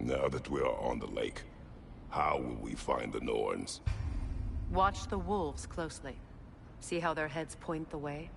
Now that we are on the lake, how will we find the Norns? Watch the wolves closely. See how their heads point the way?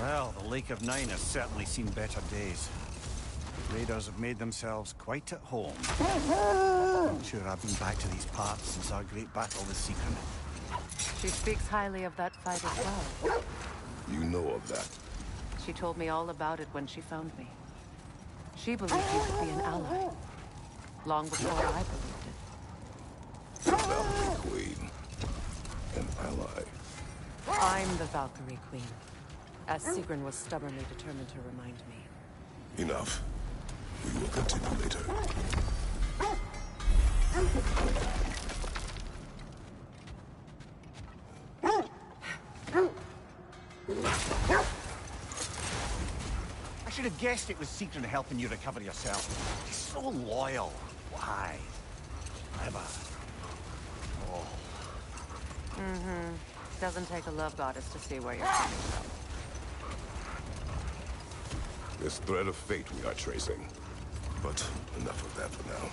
Well, the Lake of Nine has certainly seen better days. Raiders have made themselves quite at home. I'm sure I've been back to these parts since our great battle with Sigrun. She speaks highly of that fight as well. You know of that? She told me all about it when she found me. She believed you could be an ally. Long before I believed it. The Valkyrie Queen. An ally. I'm the Valkyrie Queen. As Sigrun was stubbornly determined to remind me. Enough. We will continue later. I should have guessed it was Sigrun helping you recover yourself. He's so loyal. Why? Clever. Oh. Doesn't take a love goddess to see where you're coming from. This thread of fate we are tracing. But enough of that for now.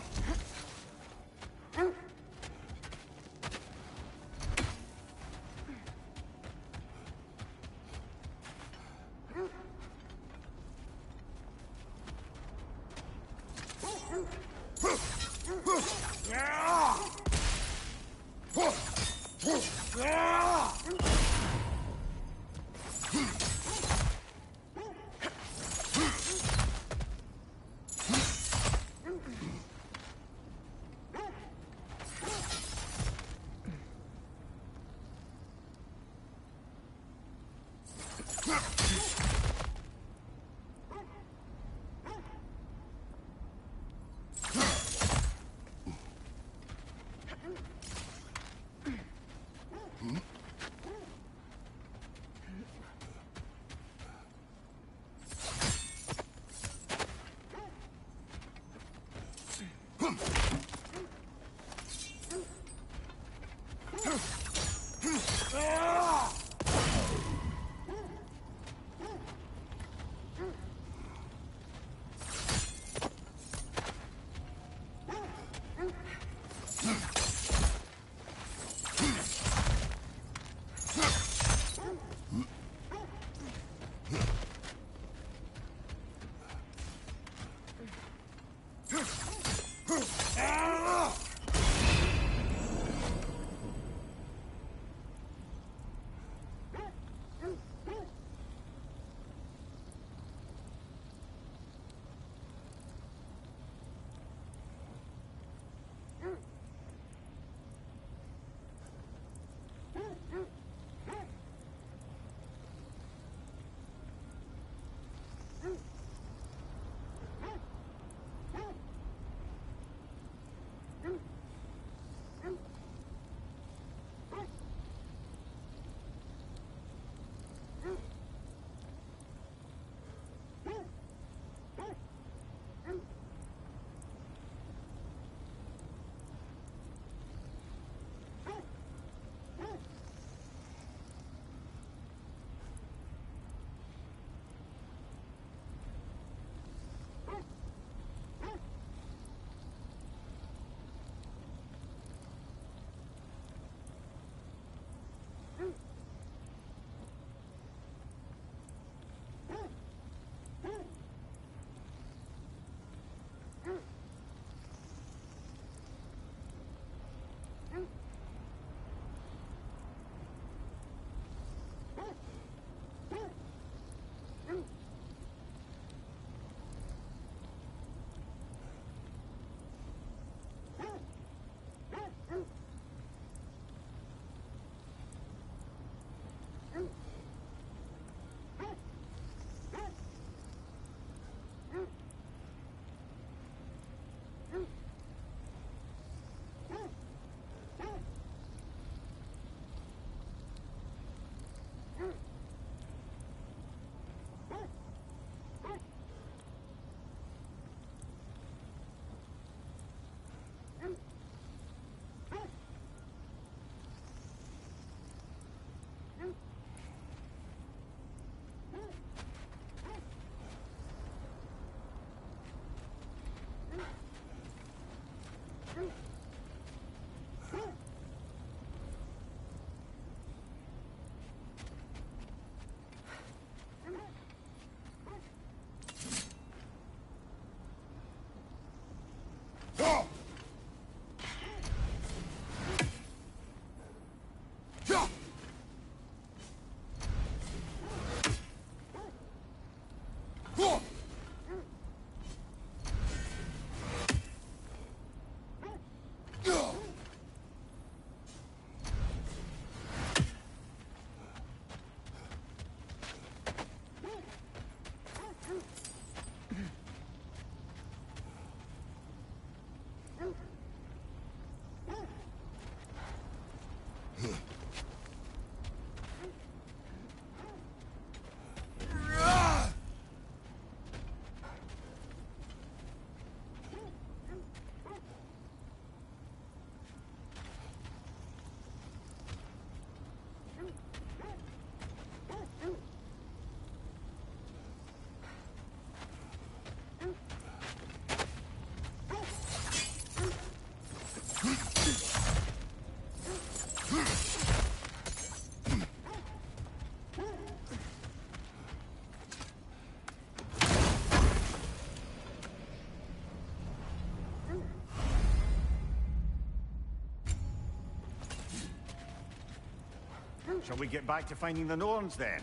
Shall we get back to finding the Norns then?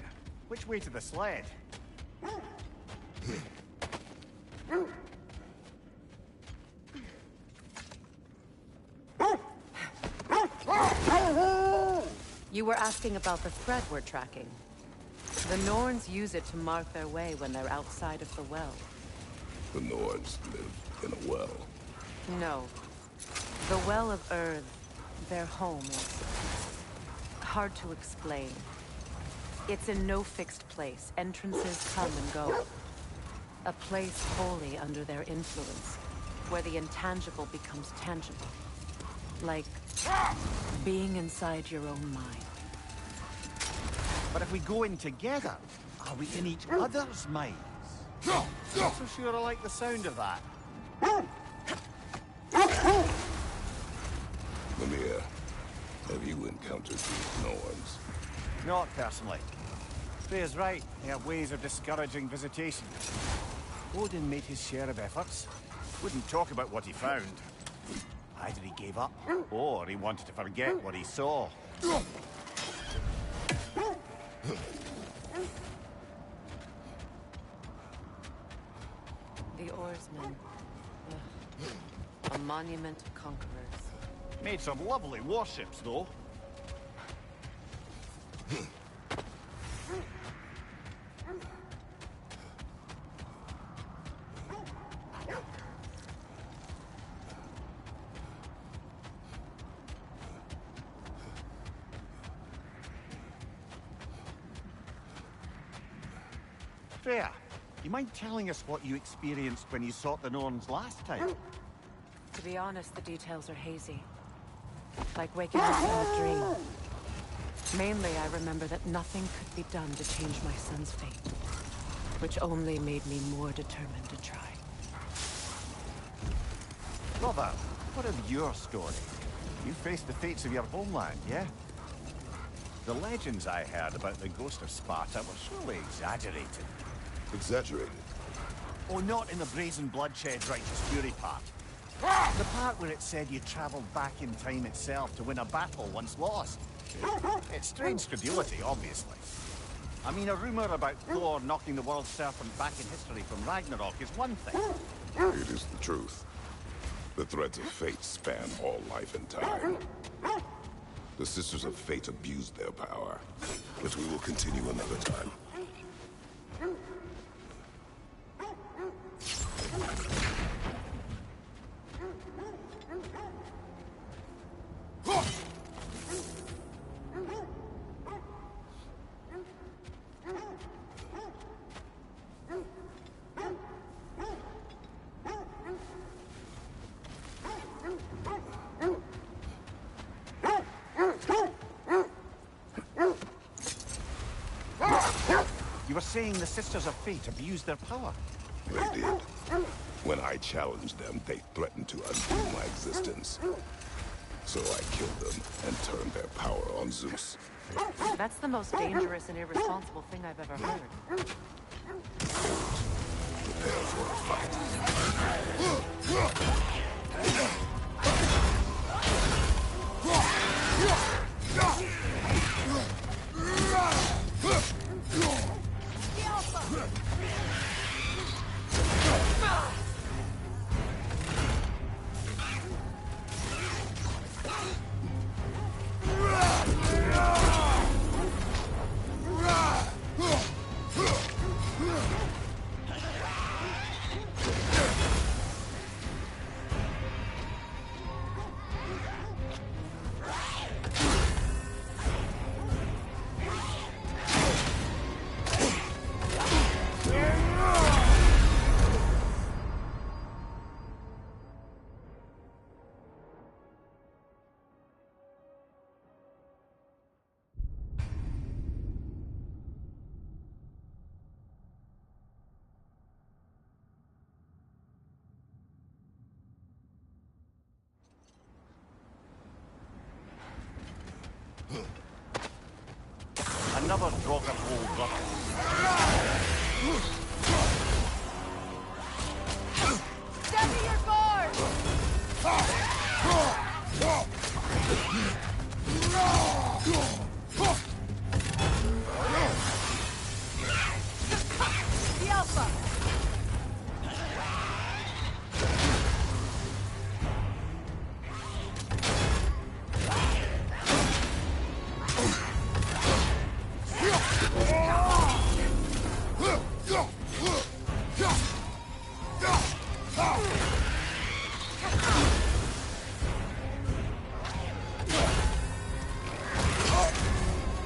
Which way to the sled? You were asking about the thread we're tracking. The Norns use it to mark their way when they're outside of the well. The Norns live in a well. No. The Well of Earth, their home, is hard to explain. It's in no fixed place. Entrances come and go. A place wholly under their influence, where the intangible becomes tangible. Like being inside your own mind. But if we go in together, are we in each other's minds? Not so sure I like the sound of that. Mimir, have you encountered these Norns? Not personally. Freya's right. They have ways of discouraging visitation. Odin made his share of efforts. Wouldn't talk about what he found. Either he gave up, or he wanted to forget what he saw. The oarsmen. Ugh. A monument of conquerors. Made some lovely warships, though. Freya, you mind telling us what you experienced when you sought the Norns last time? To be honest, the details are hazy. Like waking up from a dream. Mainly, I remember that nothing could be done to change my son's fate. Which only made me more determined to try. Brother, what of your story? You faced the fates of your homeland, yeah? The legends I heard about the ghost of Sparta were surely exaggerated. Exaggerated? Oh, not in the brazen bloodshed righteous fury part. The part where it said you traveled back in time itself to win a battle once lost. It's strange credulity, obviously. I mean, a rumor about Thor knocking the world serpent back in history from Ragnarok is one thing. It is the truth. The threads of fate span all life and time. The Sisters of Fate abused their power, but we will continue another time. You were saying the Sisters of Fate abused their power? They did. When I challenged them, they threatened to undo my existence. So I killed them and turned their power on Zeus. That's the most dangerous and irresponsible thing I've ever heard. Prepare for a fight. Another Draugr holds up. Steady your guard! The Alpha!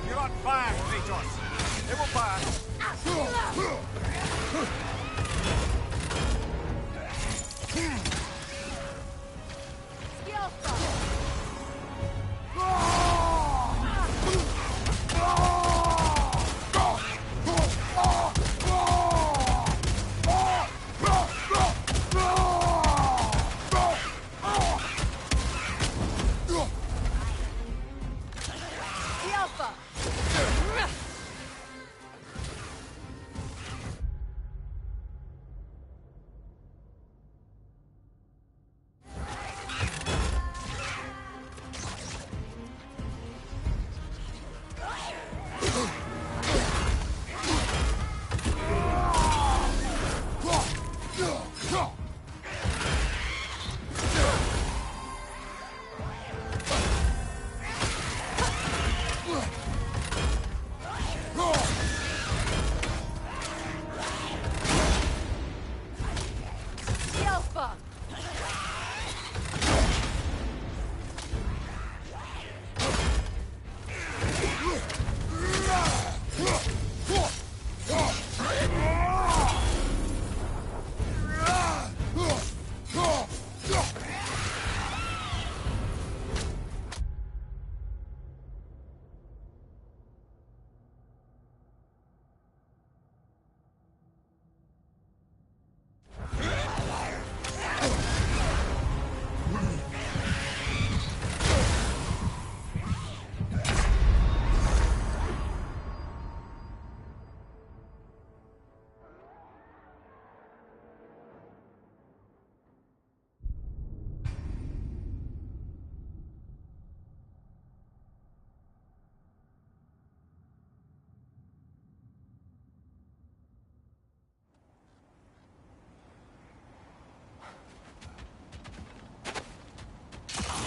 You're on fire, Kratos. It will pass.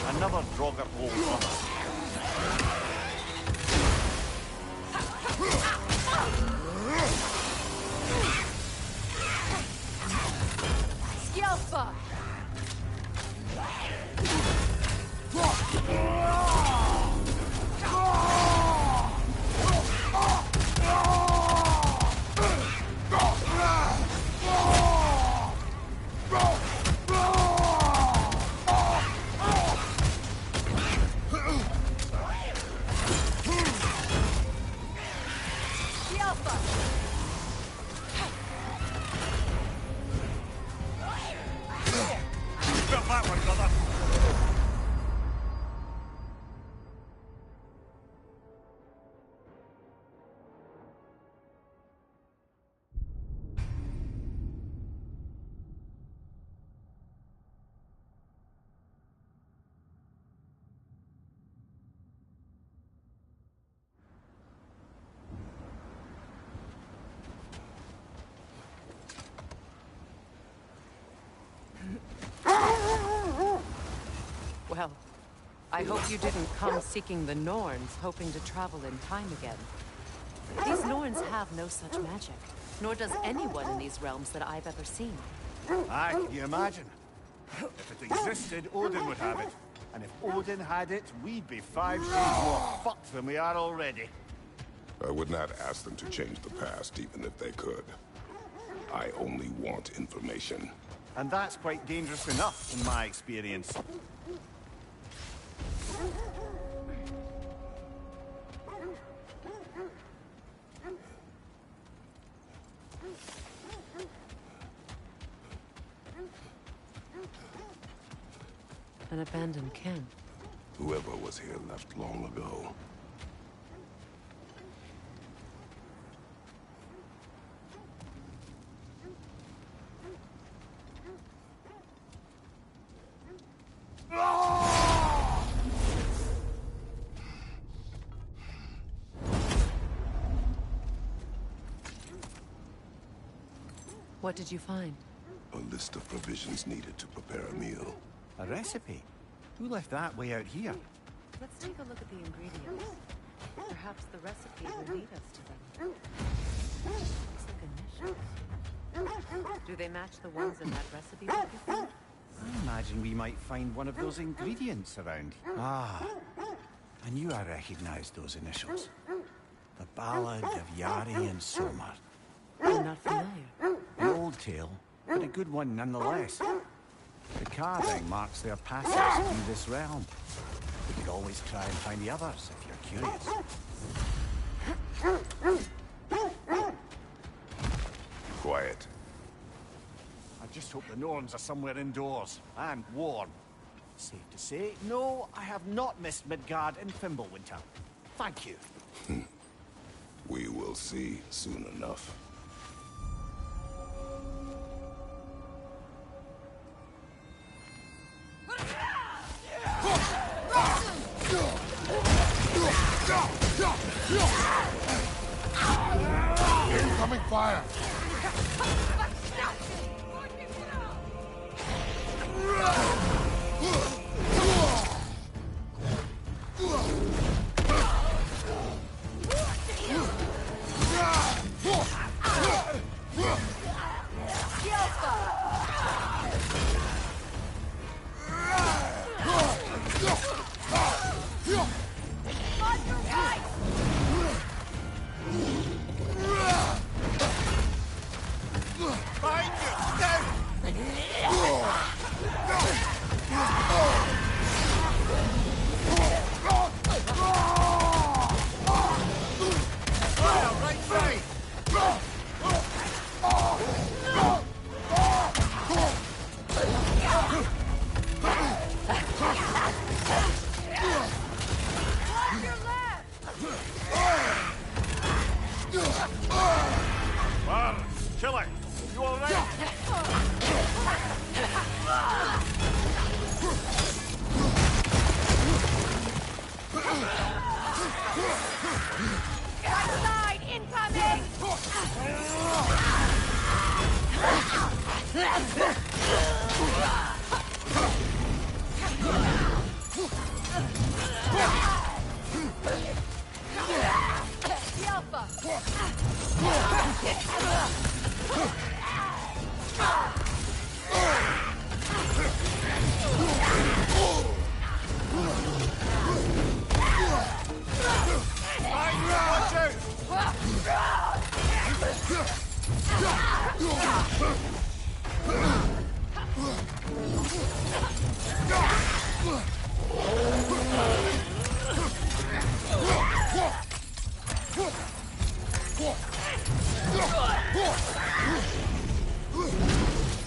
Another Draugr holds up. Skjelfa! that one, brother. Well, I hope you didn't come seeking the Norns, hoping to travel in time again. These Norns have no such magic, nor does anyone in these realms that I've ever seen. Aye, can you imagine? If it existed, Odin would have it. And if Odin had it, we'd be 5 days more fucked than we are already. I would not ask them to change the past, even if they could. I only want information. And that's quite dangerous enough, in my experience. An abandoned camp. Whoever was here left long ago. What did you find? A list of provisions needed to prepare a meal. A recipe? Who left that way out here? Let's take a look at the ingredients. Perhaps the recipe will lead us to them. Looks like initials. Do they match the ones in that recipe book you found? I imagine we might find one of those ingredients around. Ah, I knew I recognized those initials. The Ballad of Yari and Somar. I'm not familiar. An old tale, but a good one nonetheless. The carving marks their passage through this realm. We could always try and find the others if you're curious. Quiet. I just hope the Norns are somewhere indoors and warm. Safe to say, no, I have not missed Midgard in Fimbulwinter. Thank you. We will see soon enough. Incoming fire! Killer, you all right? Side incoming! The Alpha! Watch out!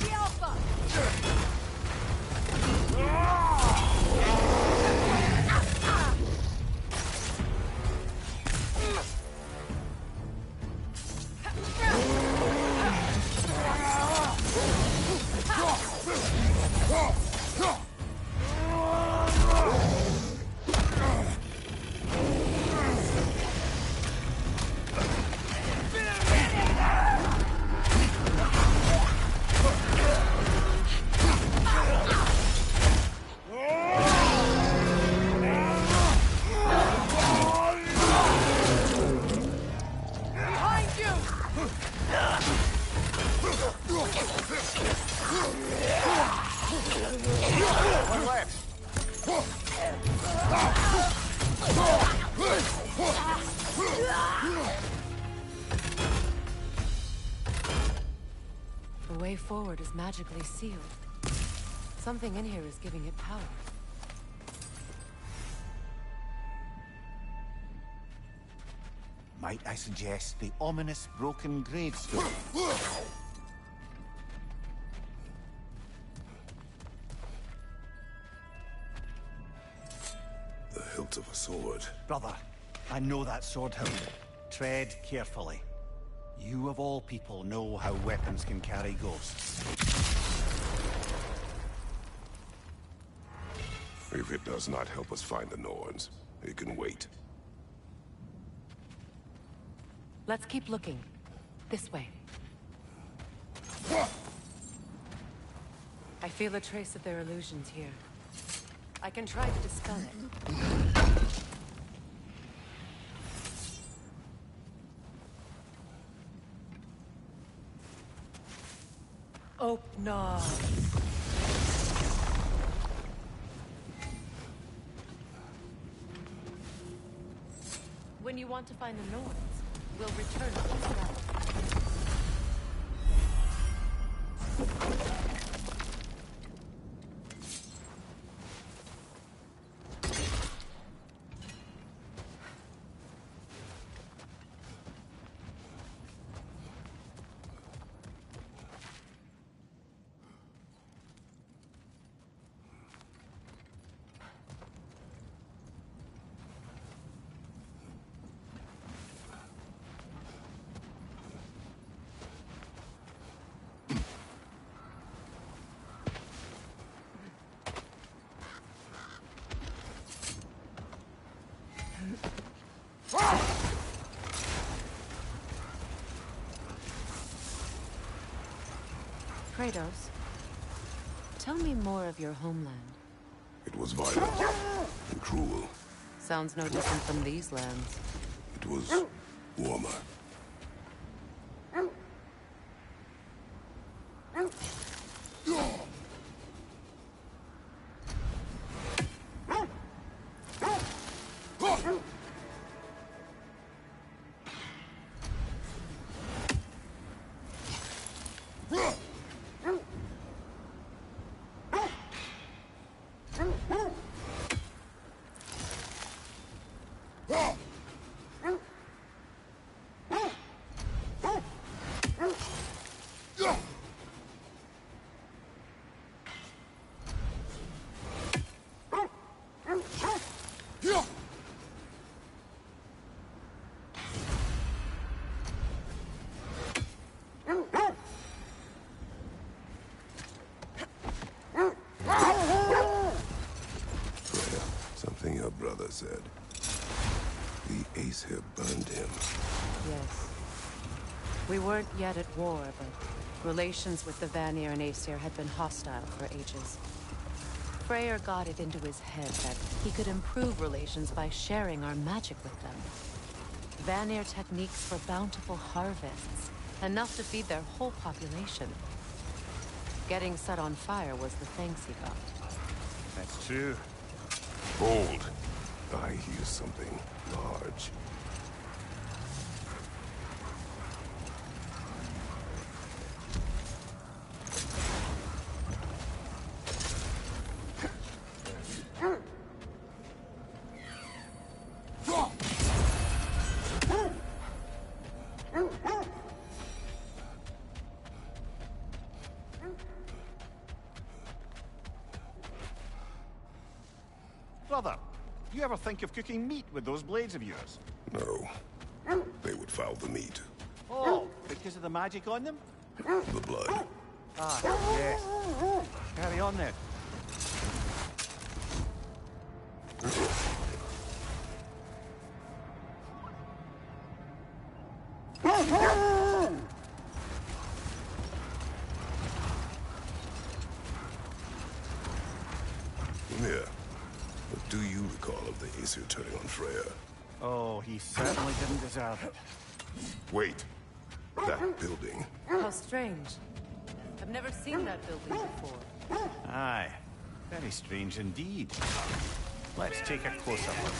The Alpha! The way forward is magically sealed. Something in here is giving it power. Might I suggest the ominous broken gravestone? The hilt of a sword. Brother, I know that sword hilt. Tread carefully. You of all people know how weapons can carry ghosts. If it does not help us find the Norns, it can wait. Let's keep looking. This way. I feel a trace of their illusions here. I can try to dispel it. Oh, no. When you want to find the Norns, we'll return to this battle. Kratos, tell me more of your homeland. It was violent and cruel. Sounds no different from these lands. It was warmer. Freya, something your brother said. The Ace here burned him. Yes. We weren't yet at war, but relations with the Vanir and Aesir had been hostile for ages. Freyr got it into his head that he could improve relations by sharing our magic with them. Vanir techniques for bountiful harvests, enough to feed their whole population. Getting set on fire was the thanks he got. That's true. Hold! I hear something large. Brother, you ever think of cooking meat with those blades of yours? No. They would foul the meat. Oh, because of the magic on them? The blood. Ah, yes. Carry on then. Mimir, what do you recall of the Aesir turning on Freya? Oh, he certainly didn't deserve it. Wait. That building. How strange. I've never seen that building before. Aye. Very strange indeed. Let's take a closer look.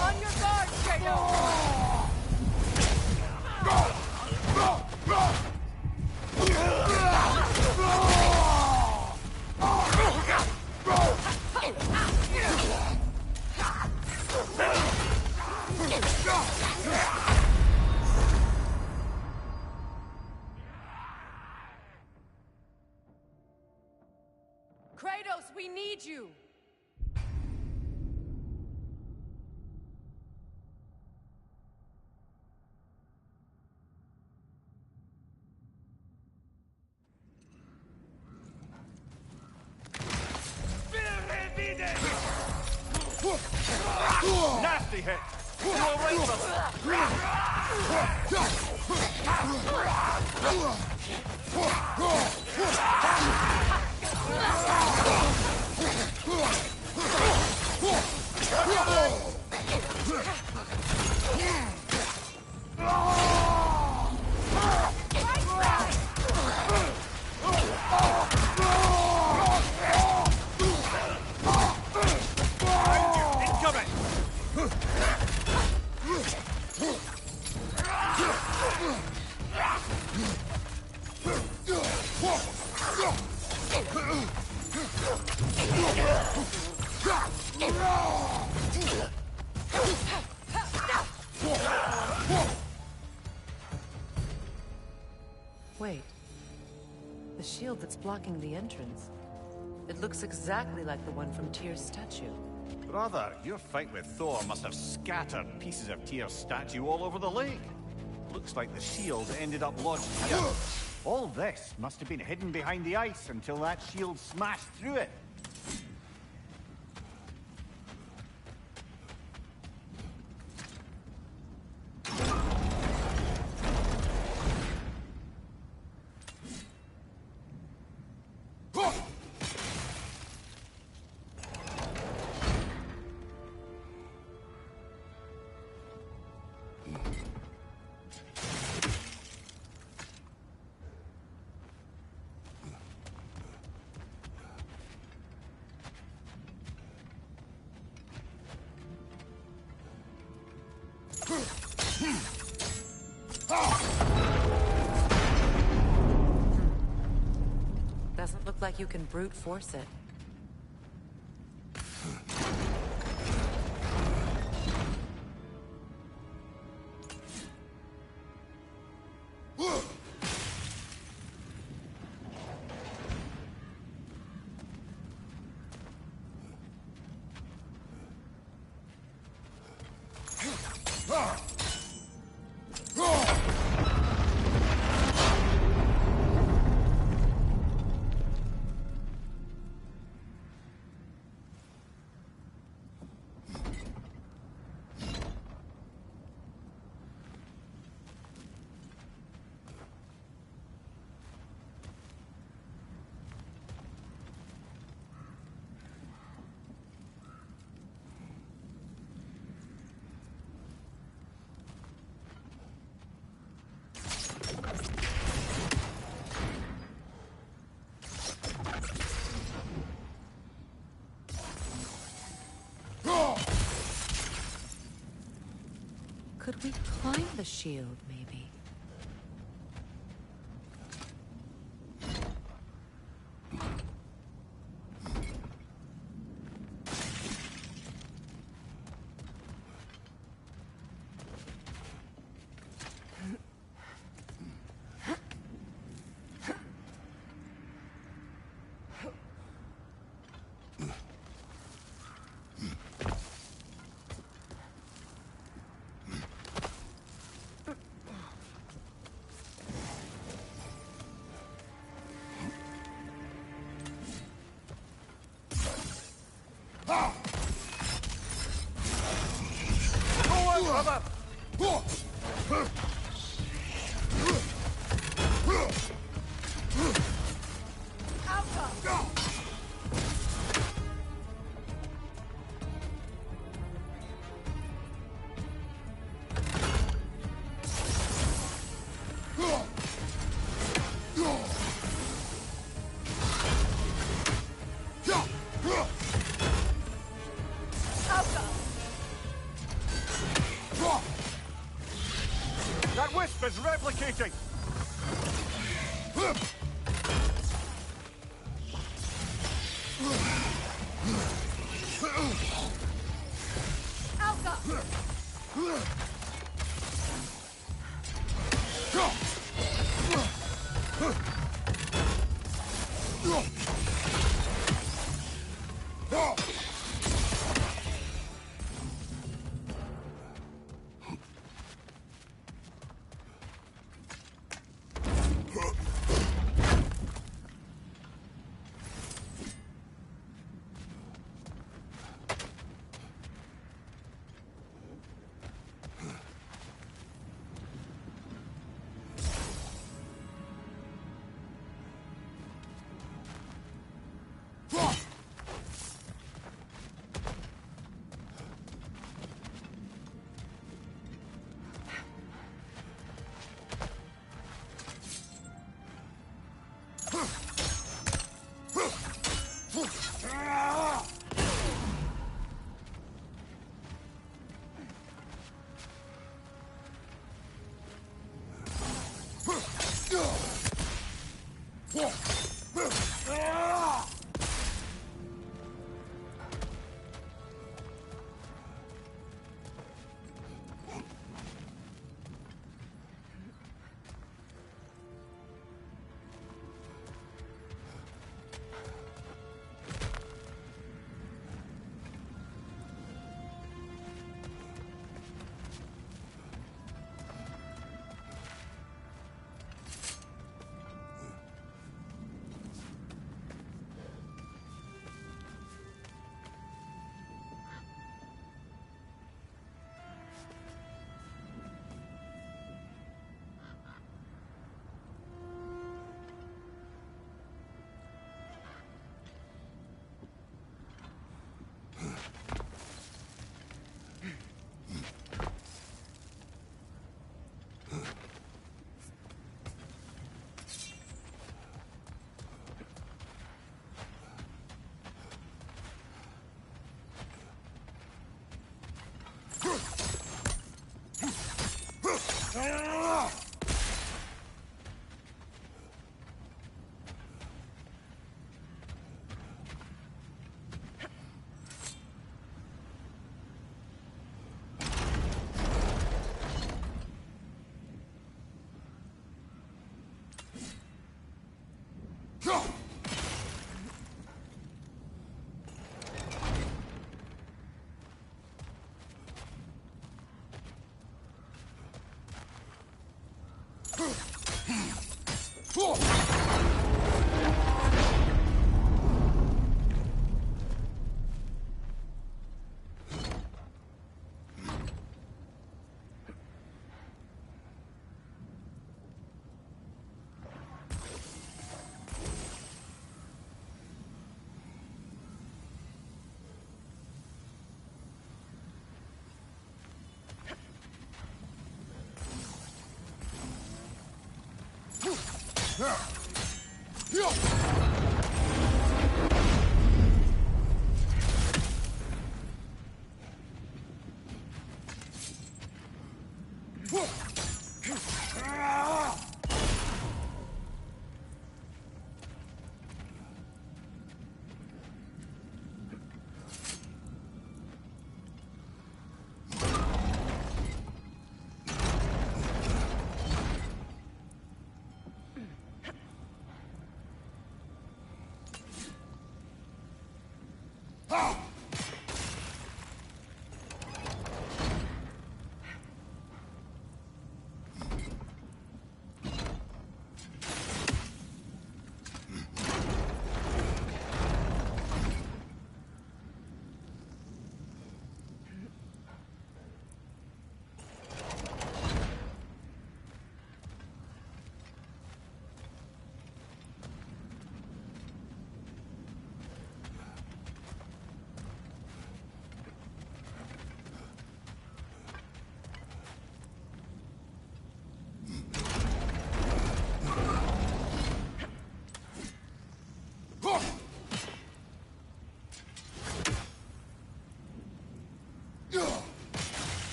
On your guard, Kratos! Kratos, we need you! Nasty hit! You all right, Wait. The shield that's blocking the entrance. It looks exactly like the one from Tyr's statue. Brother, your fight with Thor must have scattered pieces of Tyr's statue all over the lake. Looks like the shield ended up lodged here. All this must have been hidden behind the ice until that shield smashed through it. Doesn't look like you can brute force it. Could we climb the shield, maybe? That wisp is replicating!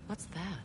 What's that?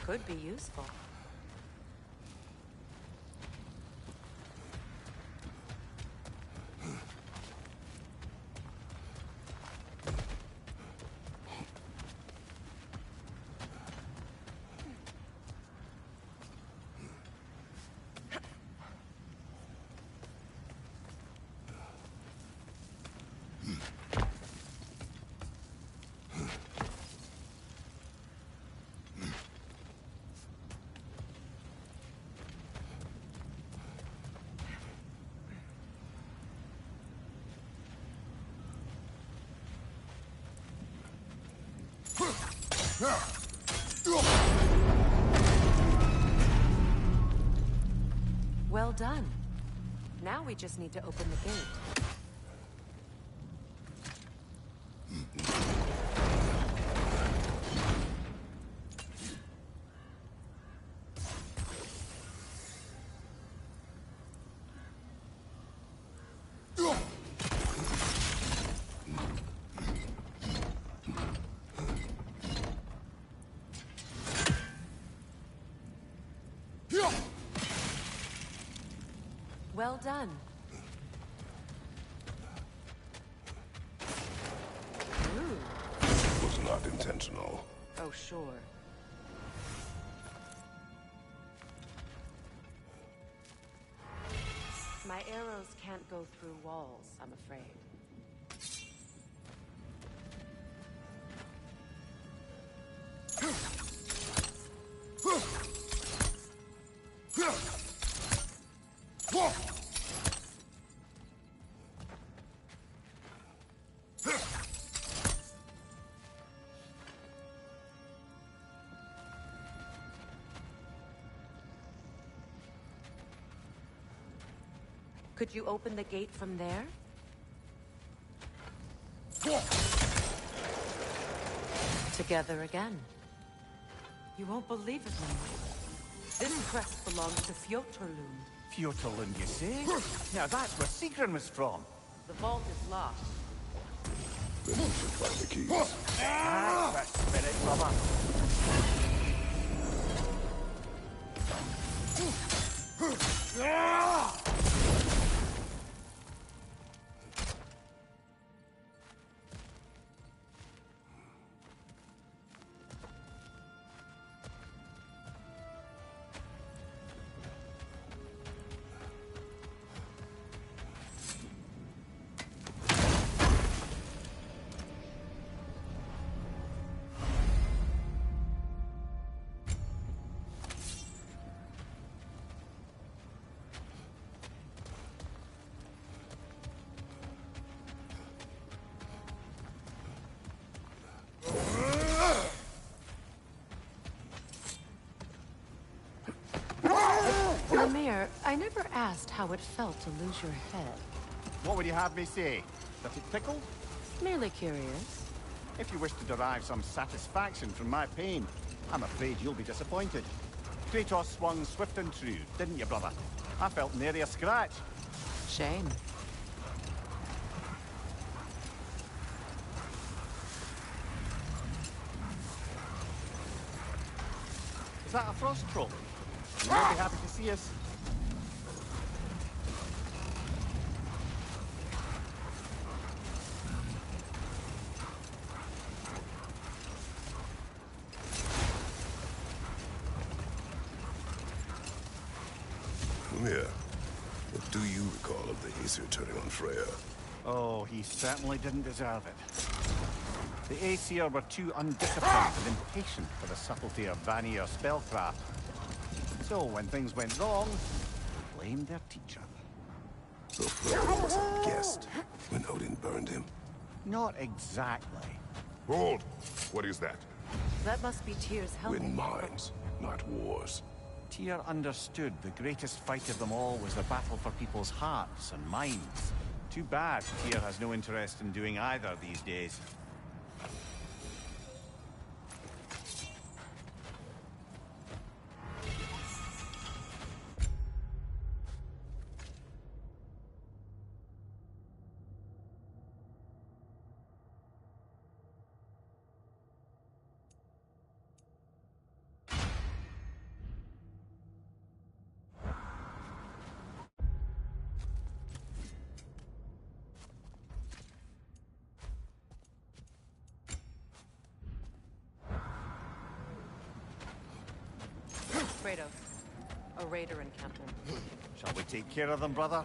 Could be useful. Well done. Now we just need to open the gate. Well done. Ooh. It was not intentional. Oh, sure. My arrows can't go through walls, I'm afraid. Could you open the gate from there? Together again. You won't believe it, Lord. This crest belongs to Fjotorlund. Fjotorlund, you say? Now that's where Sigrun was from. The vault is locked. Then we should find the keys. That's the spirit, brother. Mayor, I never asked how it felt to lose your head. What would you have me say? That it tickled? Merely curious. If you wish to derive some satisfaction from my pain, I'm afraid you'll be disappointed. Kratos swung swift and true, didn't you, brother? I felt nary a scratch. Shame. Is that a frost troll? You'll be happy to see us. Aesir turning on Freya. Oh, he certainly didn't deserve it. The Aesir were too undisciplined and impatient for the subtlety of Vanir spellcraft. So when things went wrong, they blamed their teacher. So Freya was a guest when Odin burned him. Not exactly. Hold! What is that? That must be Tyr's helmet. Win minds, not wars. Tyr understood the greatest fight of them all was the battle for people's hearts and minds. Too bad Tyr has no interest in doing either these days. Kratos, a raider encampment. Shall we take care of them, brother?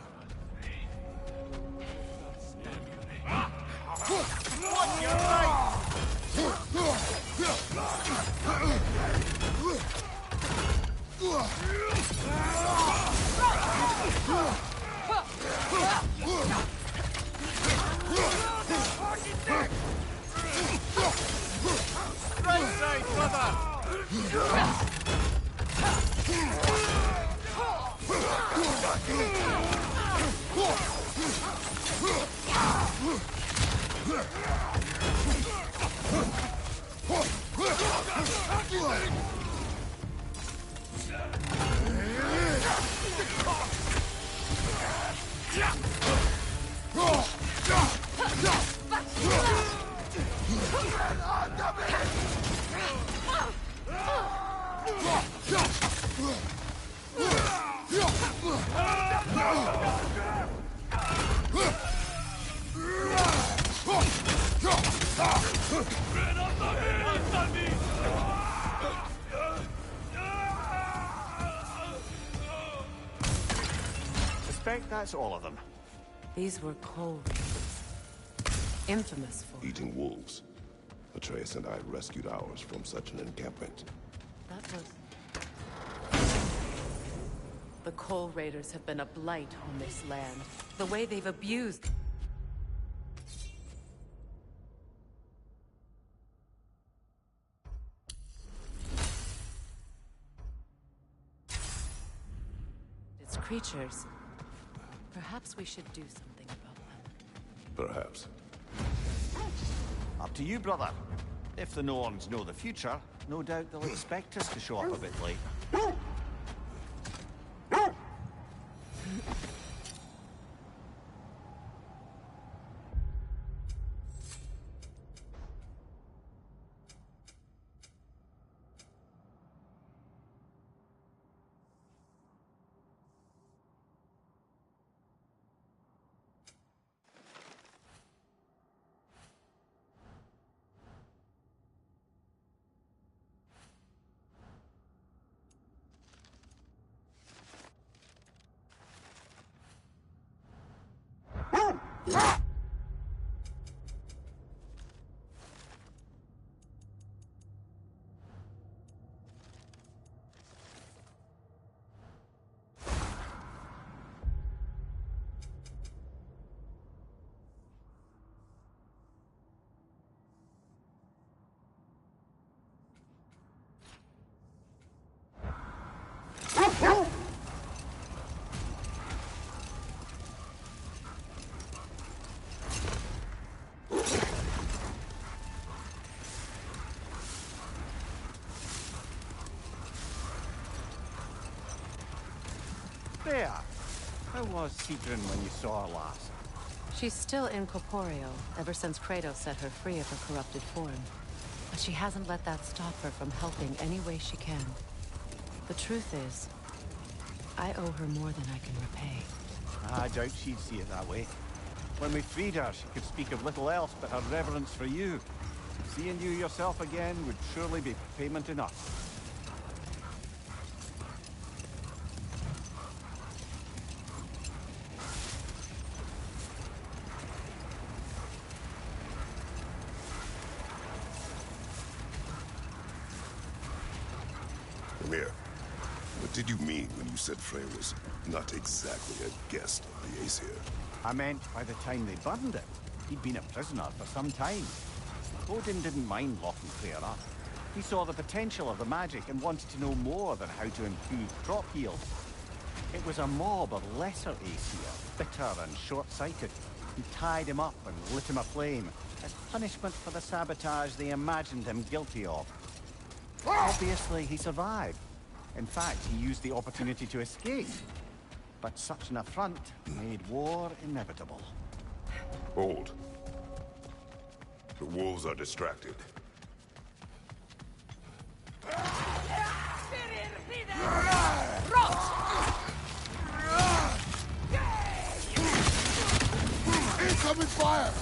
Right side, brother! Suspect that's all of them. These were cold raiders. Infamous for Eating wolves. Atreus and I rescued ours from such an encampment. that was. The Coal Raiders have been a blight on this land. The way they've abused. Its creatures. Perhaps we should do something about them. Perhaps. Up to you, brother. If the Norns know the future, no doubt they'll expect us to show up a bit late. Freya, how was Sigrun when you saw her last? She's still incorporeal, ever since Kratos set her free of her corrupted form. But she hasn't let that stop her from helping any way she can. The truth is, I owe her more than I can repay. I doubt she'd see it that way. When we freed her, she could speak of little else but her reverence for you. Seeing you yourself again would surely be payment enough. Mimir, what did you mean when you said Freya was not exactly a guest of the Aesir? I meant by the time they burned it, he'd been a prisoner for some time. Odin didn't mind locking Freya up. He saw the potential of the magic and wanted to know more than how to improve crop yield. It was a mob of lesser Aesir, bitter and short-sighted, who tied him up and lit him aflame as punishment for the sabotage they imagined him guilty of. Obviously, he survived. In fact, he used the opportunity to escape. But such an affront made war inevitable. Hold. The wolves are distracted. Incoming fire!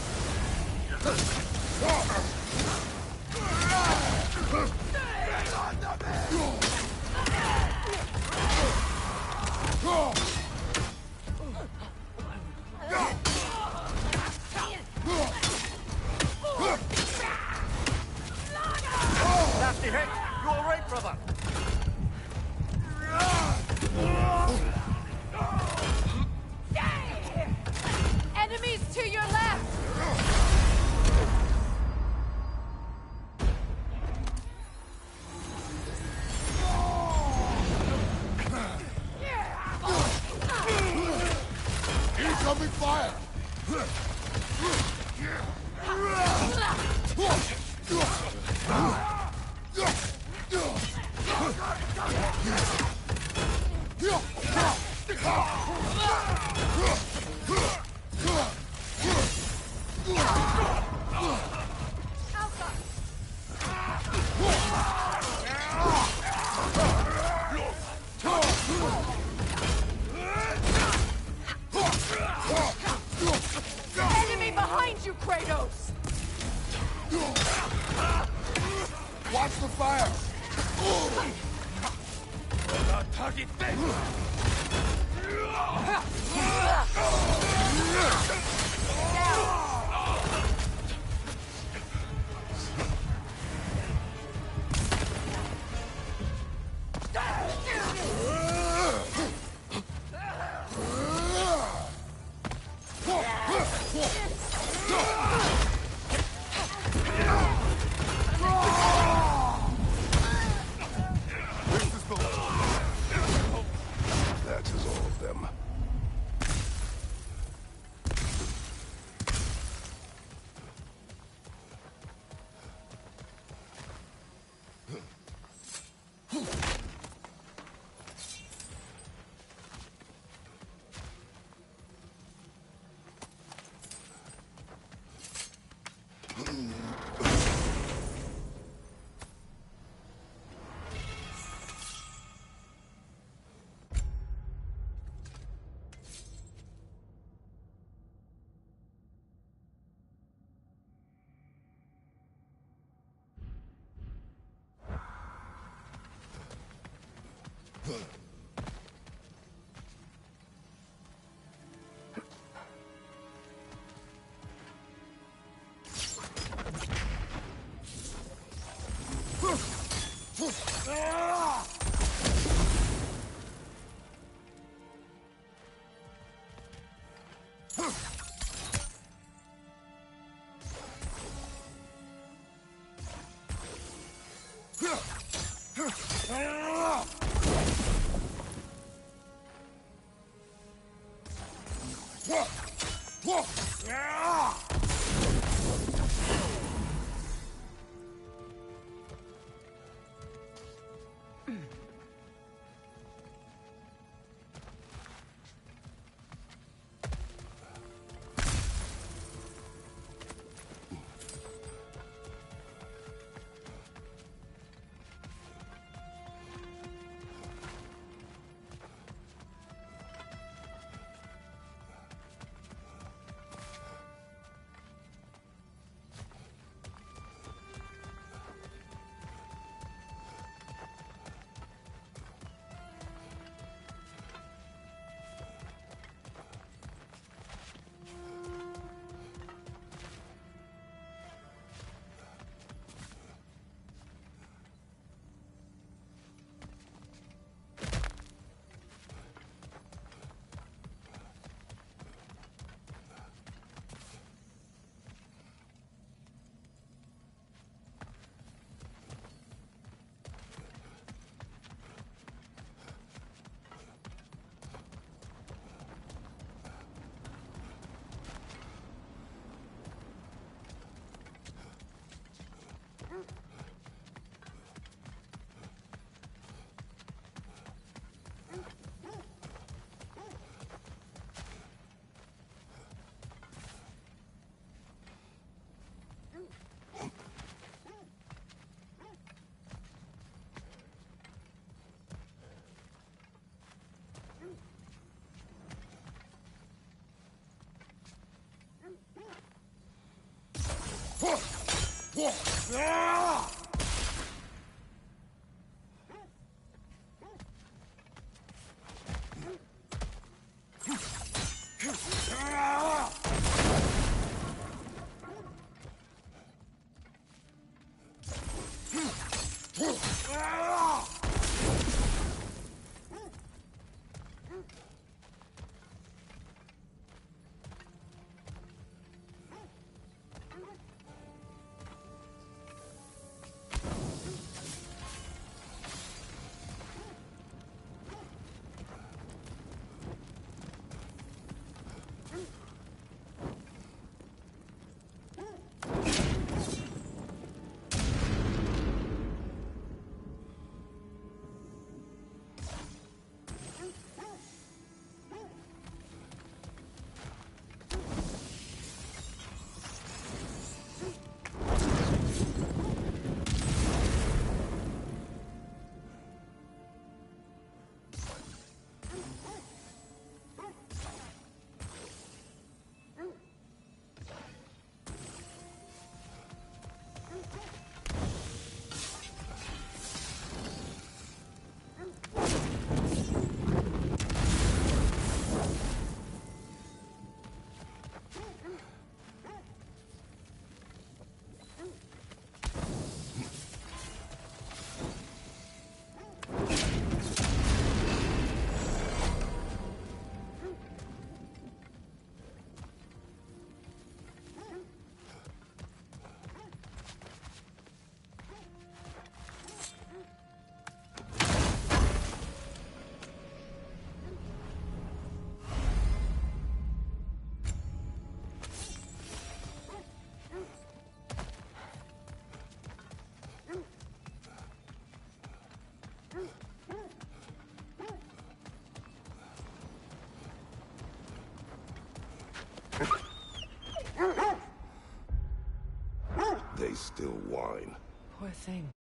Nasty hit! You all right, brother? Enemies to your left! Incoming fire! Enemy behind you, Kratos! Watch the fire! Target fixed! That is all of them. They still whine. Poor thing.